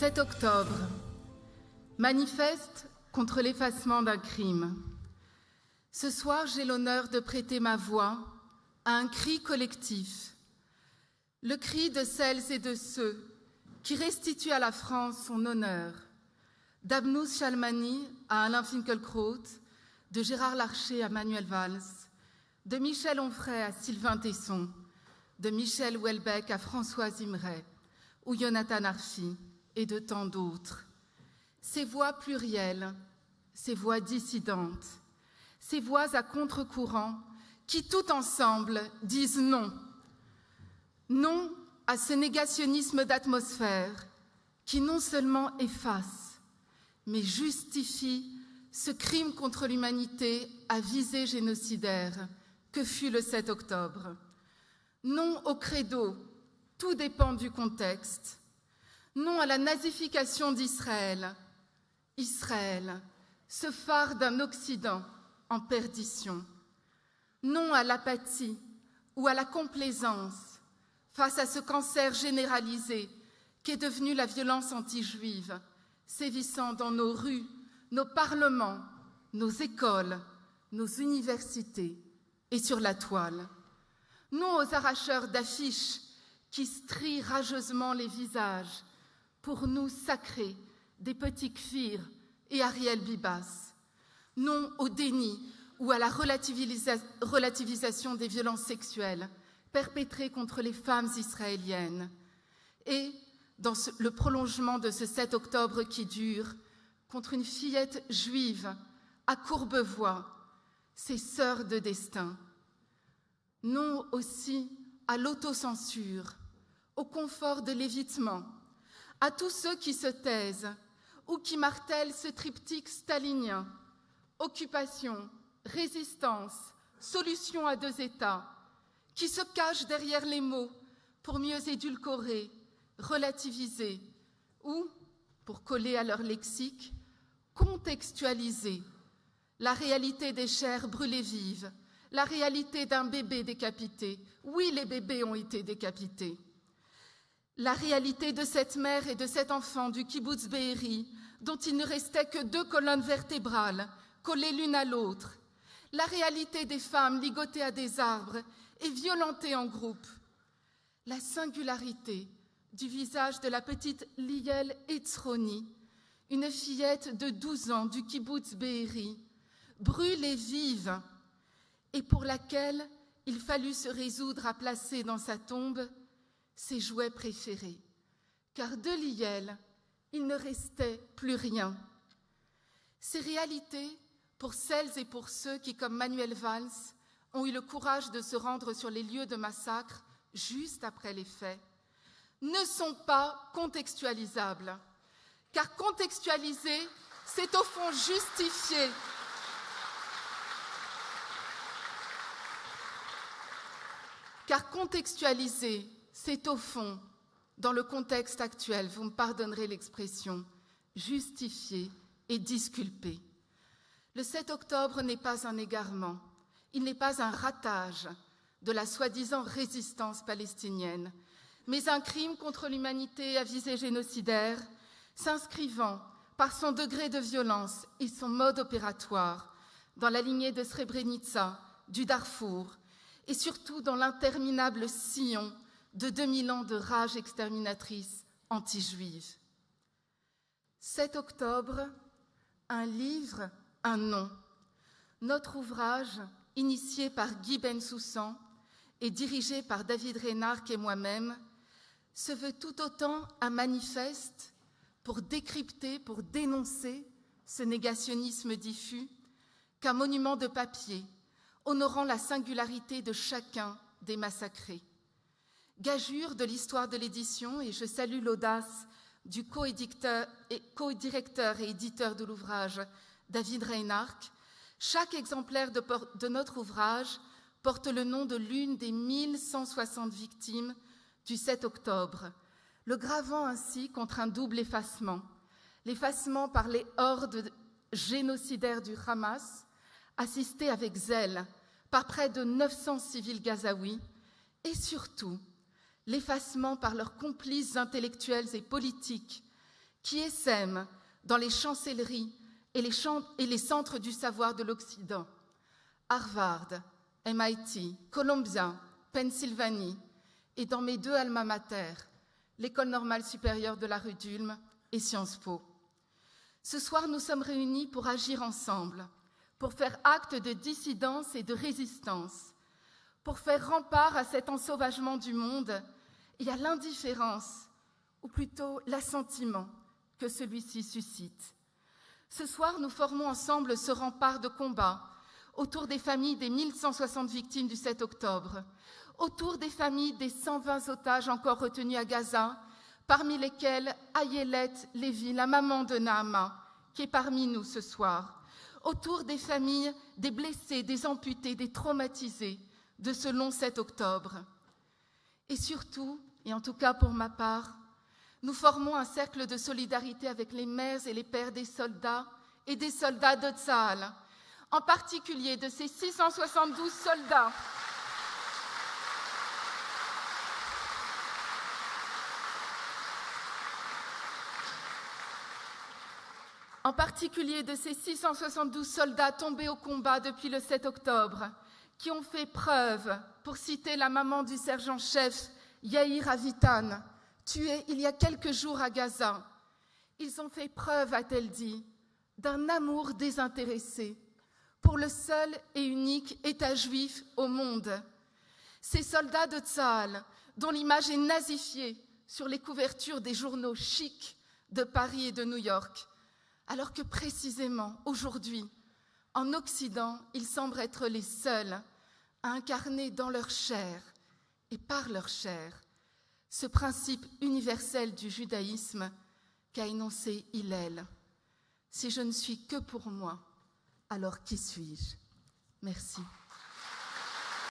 7 octobre, manifeste contre l'effacement d'un crime. Ce soir, j'ai l'honneur de prêter ma voix à un cri collectif, le cri de celles et de ceux qui restituent à la France son honneur, d'Abnous Chalmani à Alain Finkielkraut, de Gérard Larcher à Manuel Valls, de Michel Onfray à Sylvain Tesson, de Michel Houellebecq à Françoise Imray ou Jonathan Arfi et de tant d'autres. Ces voix plurielles, ces voix dissidentes, ces voix à contre-courant qui, tout ensemble, disent non. Non à ce négationnisme d'atmosphère qui non seulement efface, mais justifie ce crime contre l'humanité à visée génocidaire que fut le 7 octobre. Non au credo, tout dépend du contexte. Non à la nazification d'Israël. Israël, ce phare d'un Occident en perdition. Non à l'apathie ou à la complaisance face à ce cancer généralisé qu'est devenu la violence anti-juive, sévissant dans nos rues, nos parlements, nos écoles, nos universités et sur la toile. Non aux arracheurs d'affiches qui strient rageusement les visages pour nous sacrer des petits Kfir et Ariel Bibas. Non au déni ou à la relativisation des violences sexuelles perpétrées contre les femmes israéliennes. Et, dans le prolongement de ce 7 octobre qui dure, contre une fillette juive à Courbevoie, ses sœurs de destin. Non aussi à l'autocensure, au confort de l'évitement, à tous ceux qui se taisent ou qui martèlent ce triptyque stalinien, occupation, résistance, solution à 2 États, qui se cachent derrière les mots pour mieux édulcorer, relativiser ou, pour coller à leur lexique, contextualiser la réalité des chairs brûlées vives, la réalité d'un bébé décapité. Oui, les bébés ont été décapités. La réalité de cette mère et de cet enfant du kibboutz Be'eri, dont il ne restait que 2 colonnes vertébrales, collées l'une à l'autre. La réalité des femmes ligotées à des arbres et violentées en groupe. La singularité du visage de la petite Liel Etzroni, une fillette de 12 ans du kibboutz Be'eri, brûlée vive et pour laquelle il fallut se résoudre à placer dans sa tombe ses jouets préférés. Car de Liel, il ne restait plus rien. Ces réalités, pour celles et pour ceux qui, comme Manuel Valls, ont eu le courage de se rendre sur les lieux de massacre juste après les faits, ne sont pas contextualisables. Car contextualiser, c'est au fond justifier. Car contextualiser, c'est au fond, dans le contexte actuel, vous me pardonnerez l'expression, justifier et disculper. Le 7 octobre n'est pas un égarement, il n'est pas un ratage de la soi-disant résistance palestinienne, mais un crime contre l'humanité à visée génocidaire, s'inscrivant par son degré de violence et son mode opératoire dans la lignée de Srebrenica, du Darfour, et surtout dans l'interminable sillon de 2000 ans de rage exterminatrice anti-juive. 7 octobre, un livre, un nom. Notre ouvrage, initié par Guy Bensoussan et dirigé par David Reynard et moi-même, se veut tout autant un manifeste pour décrypter, pour dénoncer ce négationnisme diffus, qu'un monument de papier honorant la singularité de chacun des massacrés. Gageure de l'histoire de l'édition, et je salue l'audace du co-directeur et éditeur de l'ouvrage, David Reynard, chaque exemplaire de notre ouvrage porte le nom de l'une des 1160 victimes du 7 octobre, le gravant ainsi contre un double effacement. L'effacement par les hordes génocidaires du Hamas, assisté avec zèle par près de 900 civils gazaouis, et surtout l'effacement par leurs complices intellectuels et politiques qui essaiment dans les chancelleries et les centres du savoir de l'Occident, Harvard, MIT, Columbia, Pennsylvanie, et dans mes 2 alma mater, l'École normale supérieure de la rue d'Ulm et Sciences Po. Ce soir, nous sommes réunis pour agir ensemble, pour faire acte de dissidence et de résistance, pour faire rempart à cet ensauvagement du monde et à l'indifférence, ou plutôt l'assentiment que celui-ci suscite. Ce soir, nous formons ensemble ce rempart de combat autour des familles des 1160 victimes du 7 octobre, autour des familles des 120 otages encore retenus à Gaza, parmi lesquels Ayelet Lévi, la maman de Naama, qui est parmi nous ce soir, autour des familles des blessés, des amputés, des traumatisés de ce long 7 octobre. Et surtout, et en tout cas pour ma part, nous formons un cercle de solidarité avec les mères et les pères des soldats et des soldats de Tsahal, en particulier de ces 672 soldats tombés au combat depuis le 7 octobre, qui ont fait preuve, pour citer la maman du sergent-chef Yair Avitan, tué il y a quelques jours à Gaza. Ils ont fait preuve, a-t-elle dit, d'un amour désintéressé pour le seul et unique État juif au monde. Ces soldats de Tsahal, dont l'image est nazifiée sur les couvertures des journaux chics de Paris et de New York, alors que précisément aujourd'hui, en Occident, ils semblent être les seuls à incarner dans leur chair et par leur chair ce principe universel du judaïsme qu'a énoncé Hillel. Si je ne suis que pour moi, alors qui suis-je? Merci.